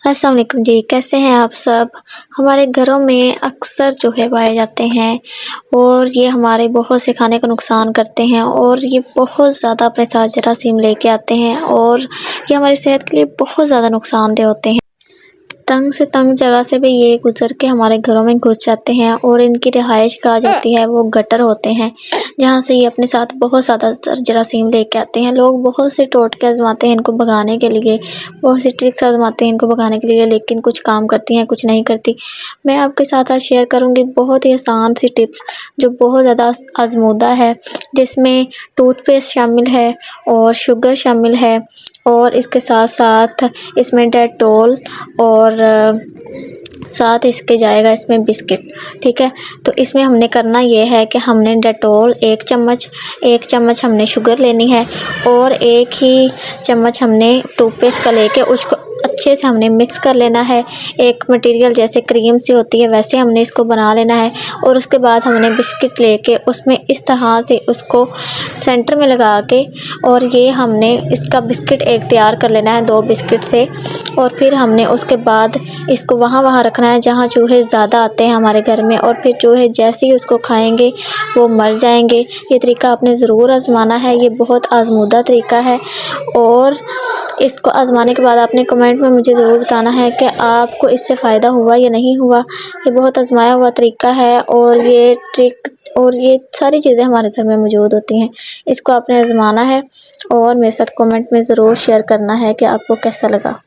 अस्सलाम वालेकुम जी, कैसे हैं आप सब? हमारे घरों में अक्सर जो है पाए जाते हैं और ये हमारे बहुत से खाने का नुकसान करते हैं और ये बहुत ज़्यादा अपने साथ जरासीम लेके आते हैं और ये हमारी सेहत के लिए बहुत ज़्यादा नुकसानदेह होते हैं। तंग से तंग जगह से भी ये गुज़र के हमारे घरों में घुस जाते हैं और इनकी रिहाइश कहा जाती है वो गटर होते हैं, जहाँ से ये अपने साथ बहुत ज़्यादा जरासीम लेके आते हैं। लोग बहुत से टोटके आज़माते हैं इनको भगाने के लिए, बहुत सी ट्रिक्स आज़माते हैं इनको भगाने के लिए, लेकिन कुछ काम करती हैं, कुछ नहीं करती। मैं आपके साथ आज शेयर करूँगी बहुत ही आसान सी टिप्स जो बहुत ज़्यादा आज़मूदा है, जिसमें टूथपेस्ट शामिल है और शुगर शामिल है और इसके साथ-साथ इसमें डेटॉल और साथ इसके जाएगा इसमें बिस्किट, ठीक है। तो इसमें हमने करना ये है कि हमने डेटॉल 1 चम्मच हमने शुगर लेनी है और 1 ही चम्मच हमने टूथपेस्ट का लेके उसको अच्छे से हमने मिक्स कर लेना है। एक मटेरियल जैसे क्रीम सी होती है वैसे हमने इसको बना लेना है और उसके बाद हमने बिस्किट लेके उसमें इस तरह से उसको सेंटर में लगा के और ये हमने इसका बिस्किट एक तैयार कर लेना है 2 बिस्किट से और फिर हमने उसके बाद इसको वहाँ रखना है जहाँ चूहे ज़्यादा आते हैं हमारे घर में और फिर चूहे जैसे ही उसको खाएंगे वो मर जाएंगे। ये तरीका आपने ज़रूर आज़माना है, ये बहुत आज़मूदा तरीका है और इसको आज़माने के बाद आपने कमेंट में मुझे ज़रूर बताना है कि आपको इससे फ़ायदा हुआ या नहीं हुआ। ये बहुत आज़माया हुआ तरीका है और ये ट्रिक और ये सारी चीज़ें हमारे घर में मौजूद होती हैं। इसको आपने आज़माना है और मेरे साथ कमेंट में ज़रूर शेयर करना है कि आपको कैसा लगा।